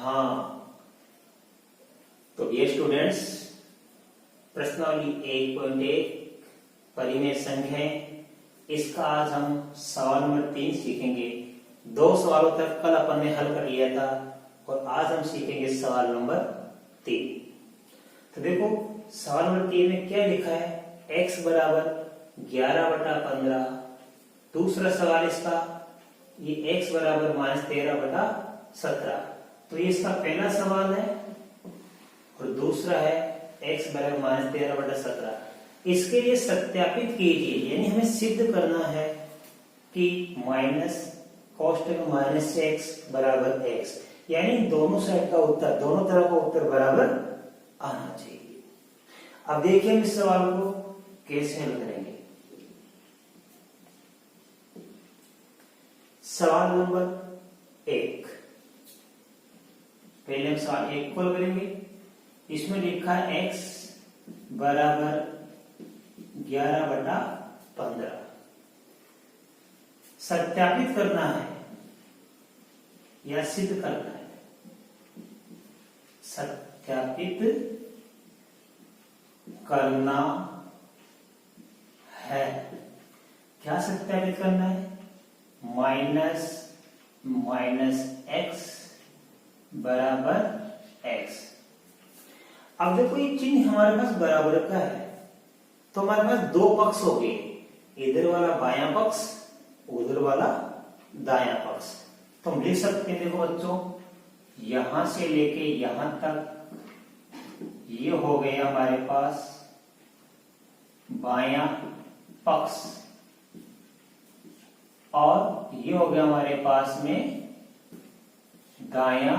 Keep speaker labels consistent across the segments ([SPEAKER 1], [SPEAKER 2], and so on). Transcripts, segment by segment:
[SPEAKER 1] हाँ, तो ये स्टूडेंट्स प्रश्नावली 1.1 परिमेय संघ है। इसका आज हम सवाल नंबर 3 सीखेंगे। 2 सवालों तक कल अपन ने हल कर लिया था और आज हम सीखेंगे सवाल नंबर 3। तो देखो सवाल नंबर 3 में क्या लिखा है, x बराबर 11/15। दूसरा सवाल इसका ये x बराबर -13/17। तो ये इसका पहला सवाल है और दूसरा है x बराबर -13/17। इसके लिए सत्यापित कीजिए, यानी हमें सिद्ध करना है कि माइनस कोष्टक माइनस x बराबर x, यानी दोनों साइड का उत्तर, दोनों तरफ का उत्तर बराबर आना चाहिए। अब देखिए हम इस सवाल को कैसे हल करेंगे। सवाल नंबर 1, पहले हम सवाल 1 को हल करेंगे। इसमें लिखा है x बराबर 11/15। सत्यापित करना है या सिद्ध करना है। सत्यापित करना है। क्या सत्यापित करना है? माइनस x बराबर x। अब देखो ये चिन्ह हमारे पास बराबर का है, तो हमारे पास दो पक्ष हो गए, इधर वाला बायां पक्ष, उधर वाला दायां पक्ष। तो हम लिख सकते हैं, देखो बच्चों, यहां से लेके यहां तक ये हो गया हमारे पास बायां पक्ष और ये हो गया हमारे पास में दायां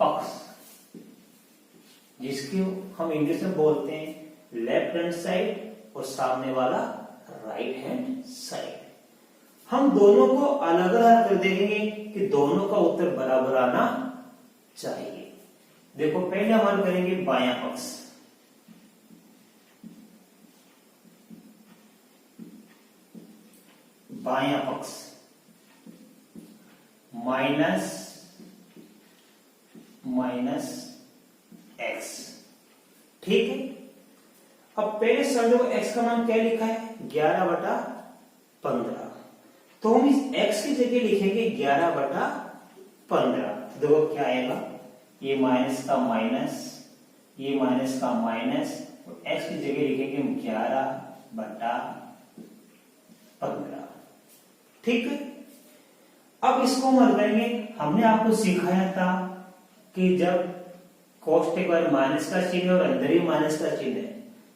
[SPEAKER 1] पक्ष, जिसकी हम इंग्लिश में बोलते हैं लेफ्ट हैंड साइड और सामने वाला राइट हैंड साइड। हम दोनों को अलग अलग कर देंगे कि दोनों का उत्तर बराबर आना चाहिए। देखो पहले हम हल करेंगे बायां पक्ष। बायां पक्ष माइनस x, ठीक है। अब पहले समझो x का मान क्या लिखा है, 11/15। तो हम इस x की जगह लिखेंगे 11/15। देखो क्या आएगा, ये माइनस का माइनस, ये माइनस का माइनस, और x की जगह लिखेंगे 11/15, ठीक है। अब इसको हम हल करेंगे। हमने आपको सिखाया था कि जब कोष्टक पर माइनस का चिन्ह और अंदर ही माइनस का चिन्ह है,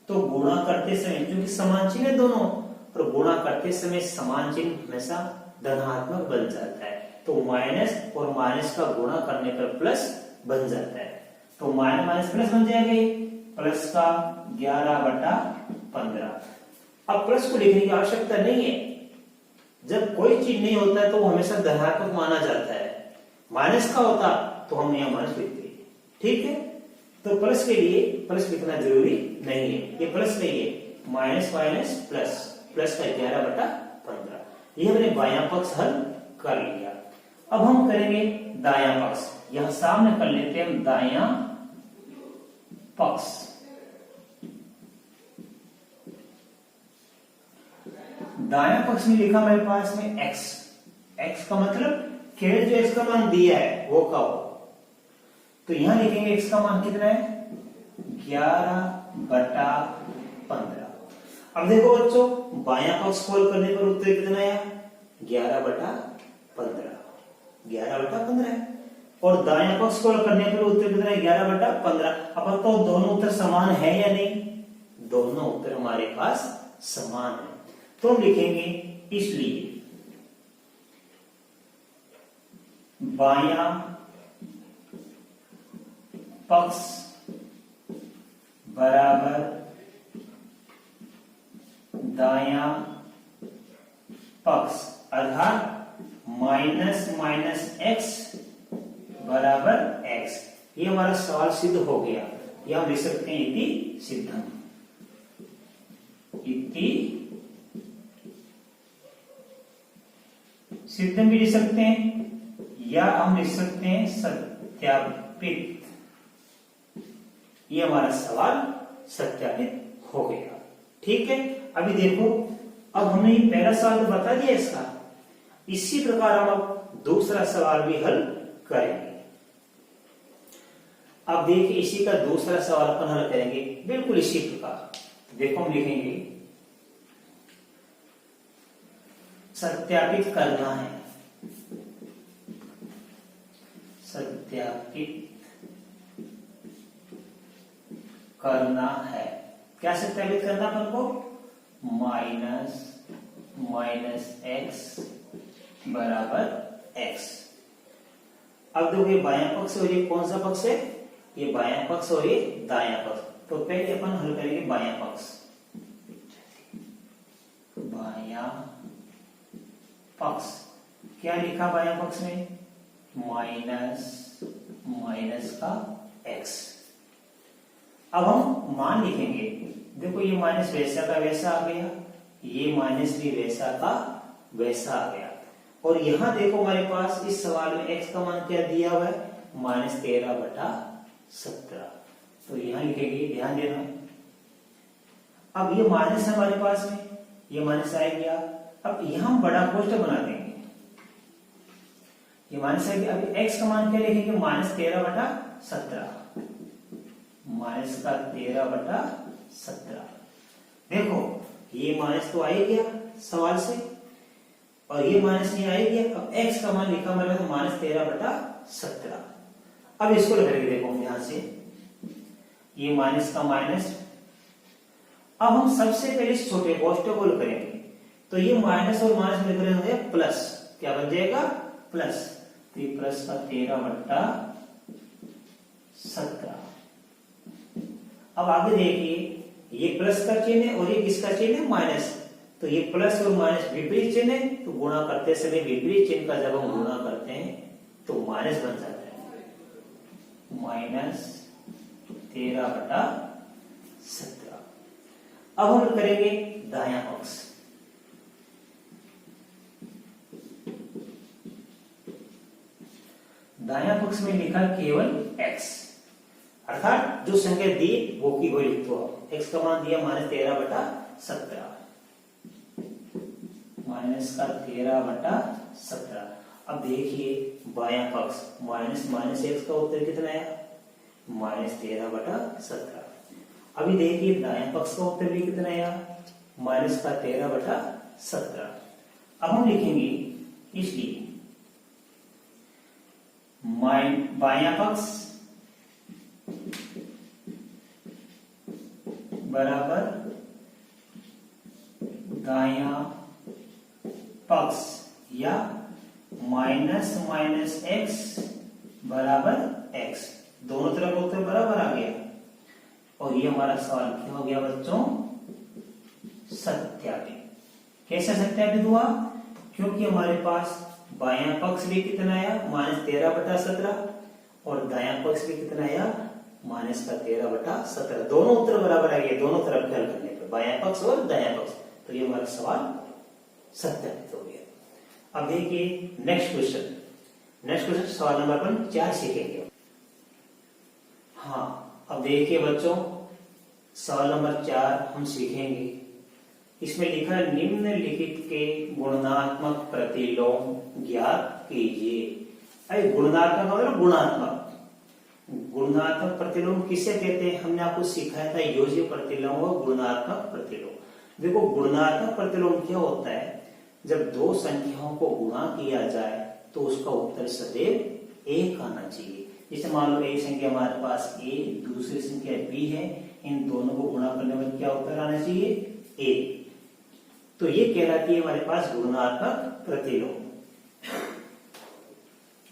[SPEAKER 1] तो गुणा करते समय, क्योंकि समान चिन्ह है दोनों, और गुणा करते समय समान चिन्ह हमेशा धनात्मक बन जाता है। तो माइनस और माइनस का गुणा करने पर प्लस बन जाता है। तो माइनस माइनस प्लस बन जाएगा, प्लस का 11/15। अब प्लस को लिखने की आवश्यकता नहीं है। जब कोई चीज नहीं होता है तो वो हमेशा धनात्मक माना जाता है। माइनस का होता तो हम यहाँ माइनस लिखते, ठीक है। तो प्लस के लिए प्लस लिखना जरूरी नहीं है, ये प्लस नहीं है, माइनस माइनस प्लस, प्लस का 11/15। ये हमने बायां पक्ष हल कर लिया। अब हम करेंगे दायां पक्ष। यहां सामने कर लेते हैं हम दायां पक्ष। दायां पक्ष में लिखा मेरे पास में x। x का मतलब केवल जो x का मान दिया है वो का हो। तो यहां लिखेंगे x का मान कितना है, 11/15। अब देखो बच्चों, बायां पक्ष खोल करने पर उत्तर कितना आया, 11/15। 11/15 है। और दायां पक्ष खोल करने पर उत्तर कितना है, 11/15। अब तो दोनों उत्तर समान है या नहीं? दोनों उत्तर हमारे पास समान है। तो हम लिखेंगे इसलिए बायां पक्ष बराबर दायां पक्ष, अर्थात माइनस माइनस x बराबर x। ये हमारा सवाल सिद्ध हो गया। यह हम लिख सकते हैं इति सिद्धम। इति सिद्धम भी लिख सकते हैं, या हम लिख सकते हैं सत्यापित, ये हमारा सवाल सत्यापित हो गया। ठीक है, अभी देखो, अब हमने ये पहला सवाल तो बता दिया इसका, इसी प्रकार हम अब दूसरा सवाल भी हल करेंगे। अब देखिए, इसी का दूसरा सवाल अपन हल करेंगे बिल्कुल इसी प्रकार। देखो, हम लिखेंगे सत्यापित करना है, सत्यापित करना है। क्या सत्यापित करना अपन को? माइनस एक्स बराबर एक्स। अब देखो, ये बायां पक्ष और ये कौन सा पक्ष है? ये बायां पक्ष और ये दायां पक्ष। तो पहले अपन हल करेंगे बायां पक्ष। बायां पक्ष क्या लिखा बायां पक्ष में? माइनस का एक्स। अब हम मान लिखेंगे। देखो, ये माइनस वैसा का वैसा आ गया, ये माइनस भी वैसा का वैसा आ गया। और यहां देखो, हमारे पास इस सवाल में x का मान क्या दिया हुआ है? -13/17। तो यहां लिखेंगे, ध्यान देना। अब ये माइनस हमारे पास में, ये माइनस आ गया। अब यहां हम बड़ा कोष्ठक बना देंगे, ये माइनस आ गया। अब x का मान क्या लिखेंगे? -13/17, -13/17। देखो, ये माइनस तो आ ही गया सवाल से, और ये माइनस नहीं आ ही गया। अब x का मान लिखा मैंने -13/17। अब इसको लगाएंगे, देखो ध्यान से, ये माइनस का माइनस। अब हम सबसे पहले इस छोटे कोष्ठक को करेंगे, तो ये माइनस और माइनस मिलकर हो गया प्लस। क्या बन जाएगा? प्लस। तो ये प्लस का 13/17। अब आगे देखिए, ये प्लस का चिन्ह है और ये किसका चिन्ह है? माइनस। तो ये प्लस और माइनस विपरीत चिन्ह है, तो गुणा करते समय विपरीत चिन्ह का जब हम गुणा करते हैं तो माइनस बन जाता है। -13/17। अब हम करेंगे दायां पक्ष। दायां पक्ष में लिखा केवल x, अर्थात जो संख्या दी वो की वही लिख दो। x का मान दिया -13/17, -13/17। अब देखिए, बायां पक्ष माइनस x का उत्तर कितना आया? -13/17। अभी देखिए, दायां पक्ष का उत्तर भी कितना आया? -13/17। अब हम लिखेंगे इसलिए बायां पक्ष बराबर दायां पक्ष, या -x बराबर x। दोनों तरफ उत्तर बराबर आ गया। और ये हमारा सवाल क्या हो गया बच्चों? सत्यापित। कैसे सत्यापित हुआ? क्योंकि हमारे पास बायां पक्ष भी कितना आया? -13/17, और दायां पक्ष भी कितना आया? -13/17। दोनों उत्तर बराबर आ गए, दोनों तरफ हल करने पर, बायां पक्ष और दायां पक्ष। तो ये हमारा सवाल सत्यापित हो गया। अब देखिए नेक्स्ट क्वेश्चन। सवाल नंबर 4 सीखेंगे। हाँ, अब देखिए बच्चों, सवाल नंबर 4 हम सीखेंगे। इसमें लिखा है निम्नलिखित के गुणात्मक प्रतिलोम ज्ञात कीजिए। अरे गुणात्मक मतलब गुणात्मक प्रतिलोम किसे कहते हैं? हमने आपको सिखाया था योज्य प्रतिलोम और गुणात्मक प्रतिलोम। देखो, गुणात्मक प्रतिलोम क्या होता है? जब दो संख्याओं को गुणा किया जाए तो उसका उत्तर सदैव 1 आना चाहिए। जैसे मान लो एक संख्या हमारे पास a, दूसरी संख्या b है, इन दोनों को गुणा करने में क्या उत्तर आना चाहिए? 1। तो ये कहलाती है हमारे पास गुणात्मक प्रतिलोम।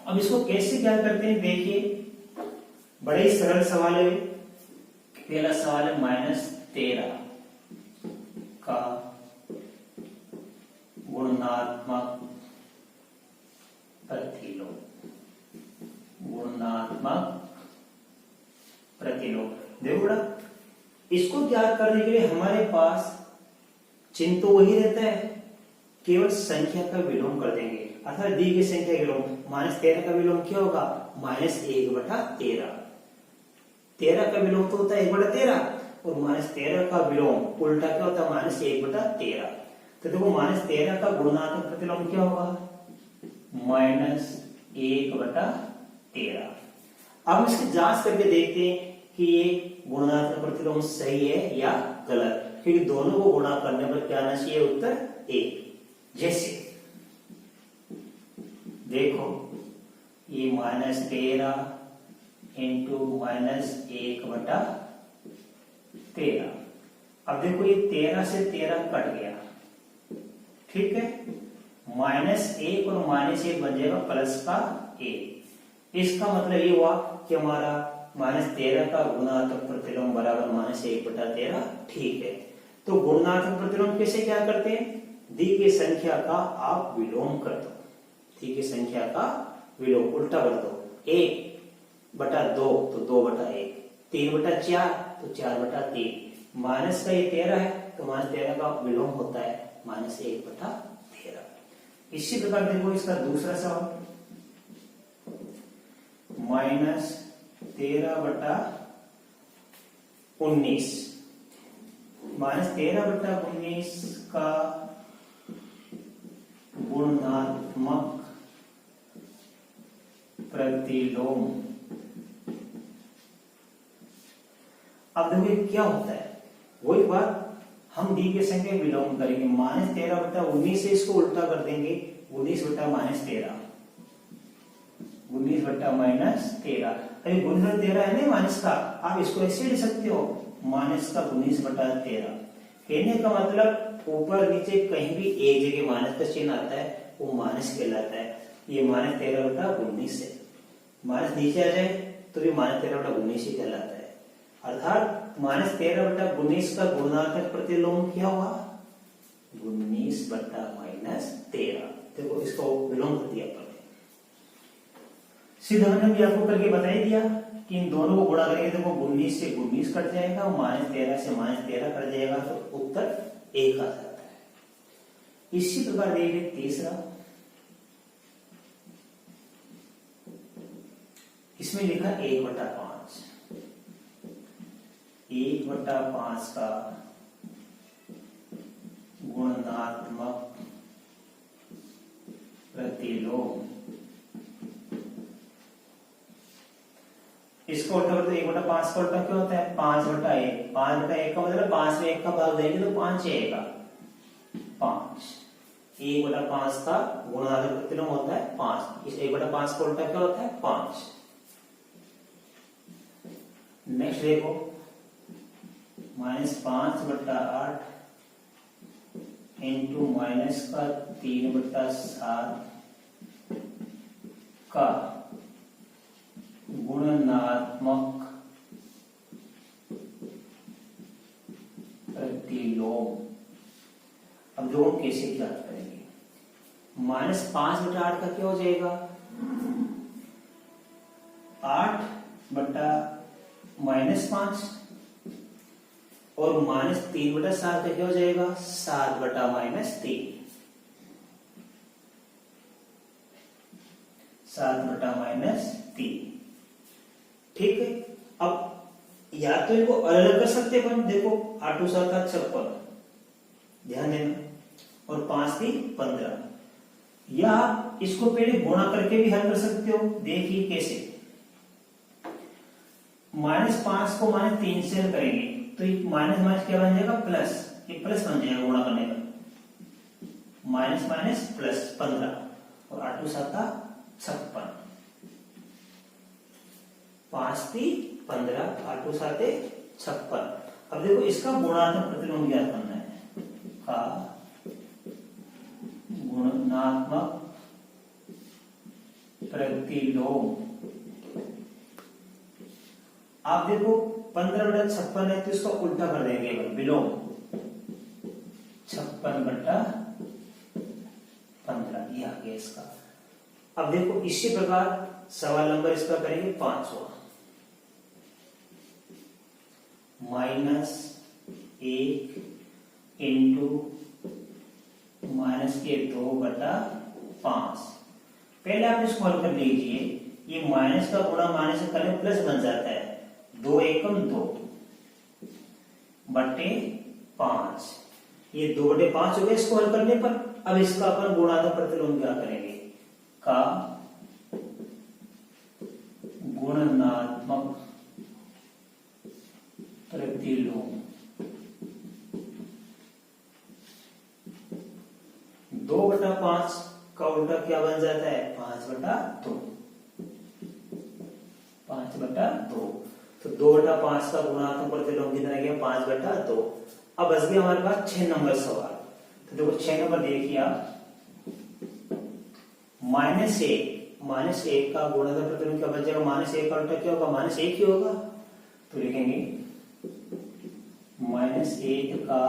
[SPEAKER 1] अब इसको कैसे क्या करते हैं? देखिए, बड़े ही सरल सवाल है। पहला सवाल है -13 का गुणात्मक प्रतिलोम। देखो बेटा, इसको ज्ञात करने के लिए हमारे पास चिन्ह तो वही रहता है, केवल संख्या का विलोम कर देंगे। अर्थात दी की संख्या का विलोम। -13 का विलोम क्या होगा? -1/13। 13 का विलोम तो होता है 1/13 और -13 का विलोम उल्टा क्या होता है? -1/13। तो देखो -13 का गुणात्मक प्रतिलोम क्या होगा? -1/13। अब इसकी जांच करके देखते हैं कि ये गुणात्मक प्रतिलोम सही है या गलत, क्योंकि दोनों को गुणा करने पर क्या आना चाहिए? उत्तर 1। जैसे देखो ये -13 इंटू -1/13। अब देखो ये 13 से 13 कट गया, ठीक है। -1 और -1 बन जाएगा +1। इसका मतलब ये हुआ कि हमारा -13 का गुणात्मक प्रतिलोम बराबर -1/13। ठीक है, तो गुणात्मक प्रतिलोम कैसे क्या करते हैं? दी की संख्या का आप विलोम कर दो, दी की संख्या का विलोम उल्टा कर दो। 1/2 तो 2/1, 3/4 तो 4/3। माइनस का ये 13 है तो -13 का विलोम होता है -1/13। इसी प्रकार देखो इसका दूसरा सवाल, -13/19। -13/19 का गुणात्मक प्रतिलोम। अब देखो क्या होता है, वही बात हम दी के संख्या विलोम करेंगे। -13/19 से इसको उल्टा कर देंगे, 19/-13। 19/-13। अभी गुणन 13 है ना माइनस का, आप इसको ऐसे लिख सकते हो -19/13। कहने का मतलब ऊपर नीचे कहीं भी एक जगह माइनस का चिन्ह आता है वो माइनस कहलाता है। ये -13/19 है, माइनस नीचे आ जाए तो भी -13/19 ही कहलाता है। अर्थात -13/19 का गुणात्मक प्रतिलोम क्या हुआ? 19/-13। देखो इसको विलोम कर दिया अपन। सीधा मैंने भी आपको करके बता ही दिया कि इन दोनों को गुणा करेंगे, देखो 19 से 19 कट जाएगा, -13 से -13 कट जाएगा, तो उत्तर 1 आ जाता है। इसी प्रकार देखिए तीसरा, इसमें लिखा 1/5। 1/5 का गुणात्मक प्रतिलोम। इसको उल्टा कर दो, 1/5 का उल्टा क्या होता है? 5/1। 5/1 का मतलब 5 में 1 का भाग देंगे तो 5 आएगा, 5। 1/5 का गुणात्मक प्रतिलोम होता है 5। इस 1/5 का उल्टा क्या होता है? 5। नेक्स्ट देखो -5/8 इंटू -3/7 का गुणात्मक प्रतिलोम। अब जो कैसे ज्ञात करेंगे? -5/8 का क्या हो जाएगा? 8/-5 और -3/7 का क्या हो जाएगा? 7/-3। 7/-3। ठीक है। अब या तो इनको अलग कर सकते हैं, देखो 8 × 7 = 56, ध्यान देना, और 5 × 3 = 15। या इसको पहले गुणा करके भी हल कर सकते हो। देखिए कैसे, -5 को -3 से हल करेंगे तो माइनस माइनस क्या बन जाएगा? प्लस। ये प्लस बन जाएगा गुणा करने पर, माइनस माइनस प्लस 15 और 8 × 7 = 56। 5 × 3 = 15, 8 × 7 = 56। अब देखो इसका गुणात्मक प्रतिलोम ज्ञात करना है। का गुणात्मक प्रतिलोम। आप देखो 15/56 है तो इसका उल्टा कर देंगे, विलोम 56/15। ये आ गया इसका। अब देखो इसी प्रकार सवाल नंबर इसका करेंगे 5वां, -1 इंटू -2/5 5। पहले आप इसको हल कर लीजिए, ये माइनस का गुणा माइनस से करने प्लस बन जाता है, 2 एकम 2 बटे 5, ये 2 बटे 5 हो गया इसको हल करने पर। अब इसका अपन गुणात्मक प्रतिलोम क्या करेंगे, का गुणात्मक प्रतिलोम 2 बटा 5 का उल्टा क्या बन जाता है, 5 बटा 2, 5 बटा 2। तो 2 बटा 5 का गुणात्मक प्रतिलोम कितना गया, 5 बटा 2। अब बच गया हमारे पास 6 नंबर सवाल। तो देखो 6 नंबर देखिए आप, -1 का गुणात्मक प्रतिलोम क्या बच जाएगा, -1 का उल्टा क्या होगा, -1 ही होगा। तो लिखेंगे -1 का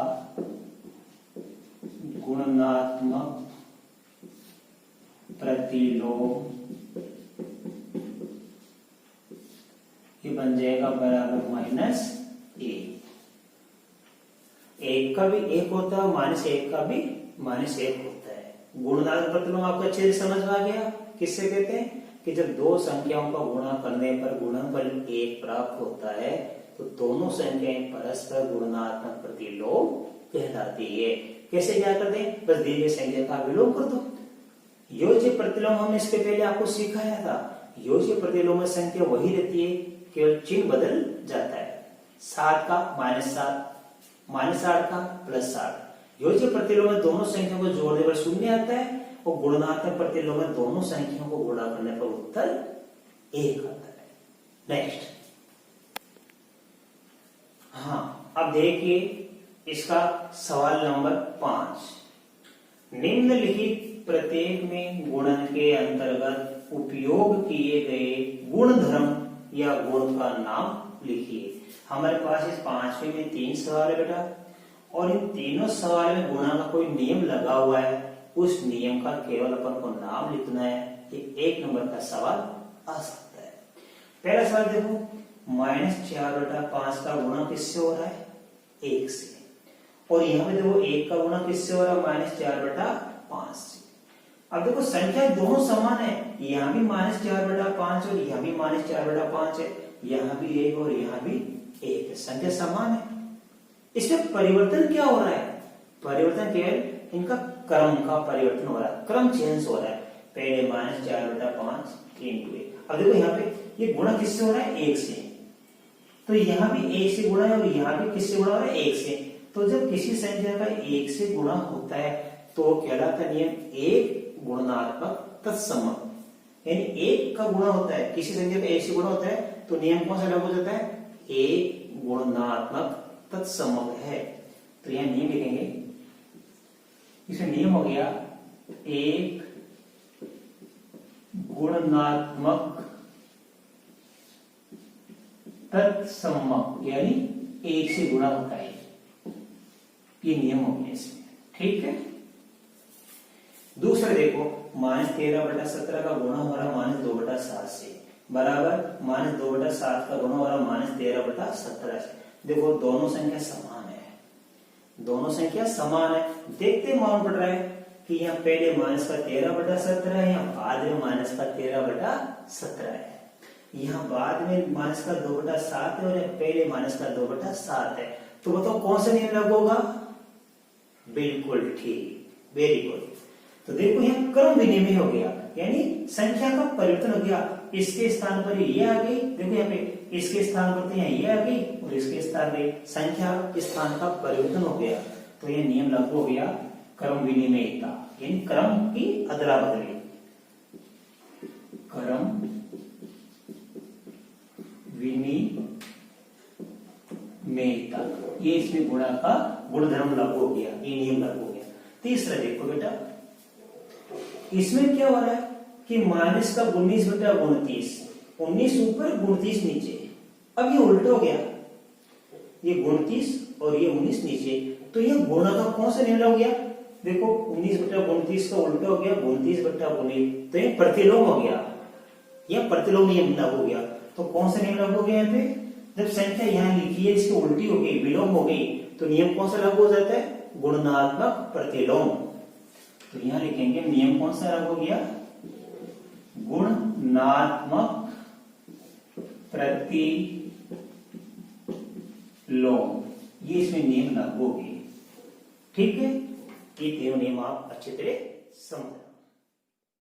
[SPEAKER 1] गुणात्मक प्रतिलोम ये बन जाएगा बराबर -1। 1 का भी 1 होता है, -1 का भी -1 होता है। गुणात्मक प्रतिलोम आपको अच्छे से समझ में आ गया। किससे कहते हैं कि जब दो संख्याओं का गुणा करने पर गुणनफल 1 प्राप्त होता है तो दोनों संख्याएं परस्पर गुणात्मक प्रतिलोम कहलाती है। कैसे क्या करते हैं, बस दी गई संख्या का विलोम कर दो। योज्य प्रतिलोम हमने इसके पहले आपको सिखाया था। योज्य प्रतिलोम में संख्या वही रहती है, केवल चिन्ह बदल जाता है। 7 का -7, -8 का +8। योज्य प्रतिलोम में दोनों संख्याओं को जोड़ने पर 0 आता है और गुणात्मक प्रतिलोम में दोनों संख्याओं को गुणा करने पर उत्तर 1 आता है। नेक्स्ट, हाँ अब देखिए इसका सवाल नंबर 5। निम्नलिखित प्रत्येक में गुणन के अंतर्गत उपयोग किए गए गुणधर्म या गुण का नाम लिखिए। हमारे पास इस 5वें में 3 सवाल है बेटा, और इन तीनों सवाल में गुणा का कोई नियम लगा हुआ है, उस नियम का केवल अपन को नाम लिखना है। ये 1 नंबर का सवाल आ सकता है। पहला सवाल देखो, -4/5 का गुणा किससे हो रहा है, 1 से। और यहाँ पे देखो 1 का गुणा किससे हो रहा है, -4/5 से। अब देखो संख्या दोनों समान है, यहाँ भी -4/5 और यहाँ भी -4/5 है, यहाँ भी 1 और यहाँ भी 1 है, संख्या समान है। इसमें परिवर्तन क्या हो रहा है, परिवर्तन केवल इनका क्रम का परिवर्तन हो रहा है, क्रम चेंज हो रहा है। पहले -4/5 × 1। अब देखो यहाँ पे ये गुणा किससे हो रहा है, 1 से। तो यहाँ भी 1 से गुणा है और यहाँ भी किससे गुणा हो रहा है, 1 से। तो जब किसी संख्या का 1 से गुणा होता है तो कहलाता नियम 1 गुणात्मक तत्समक, यानी 1 का गुणा होता है, किसी संख्या का 1 से गुणा होता है तो नियम कौन सा लागू हो जाता है, 1 गुणात्मक तत्समक है। तो यह नियम लिखेंगे, इसमें नियम हो गया 1 गुणात्मक तत्समक, यानी 1 से गुणा होता है, ये नियम हो गया इसमें। ठीक है, दूसरा देखो, -13/17 का गुणा हो रहा है -2/7 से, बराबर -2/7 का गुणा हो रहा है -13/17 से। देखो दोनों संख्या समान है, दोनों संख्या समान है। देखते मालूम पड़ रहा है कि यहाँ पहले -13/17 है, यहाँ बाद में -13/17 है। यहाँ बाद में -2/7 है और पहले -2/7 है। तो बताओ कौन सा नियम लागू होगा, बिल्कुल ठीक, वेरी गुड। तो देखो यहाँ क्रम विनिमय हो गया, यानी संख्या का परिवर्तन हो गया। इसके स्थान पर ये आ गई, देखो यहाँ पे इसके स्थान पर तो यहाँ ये आ गई और इसके स्थान पे संख्या के स्थान का परिवर्तन हो गया। तो ये नियम लागू हो गया क्रम विनिमयता, यानी क्रम की अदला बदली, क्रम विनिमयता, ये इसमें गुणा का गुणधर्म लागू हो गया, ये नियम लागू हो गया। तीसरा देखो बेटा, इसमें क्या हो रहा है कि माइनस का 19/29, 19 ऊपर 29 नीचे। अब ये उल्टा हो गया, ये 29 और ये 19 नीचे, तो ये गुणा का कौन सा नियम लागू हो गया, देखो 19/29 का उल्टा हो गया 29/19, तो ये प्रतिलोम हो गया, यह प्रतिलोम नियम लागू हो गया। तो कौन सा नियम लागू हो गया यहाँ पे, जब संख्या यहाँ लिखी है इसकी उल्टी हो गई, विलोम हो गई, तो नियम कौन सा लागू हो जाता है, गुणात्मक प्रतिलोम। तो तो यहां लिखेंगे नियम कौन सा लागू हो गया, गुणात्मक प्रतिलोम, ये इसमें नियम लागू हो गए। ठीक है, ये तीनों नियम आप अच्छी तरह समझ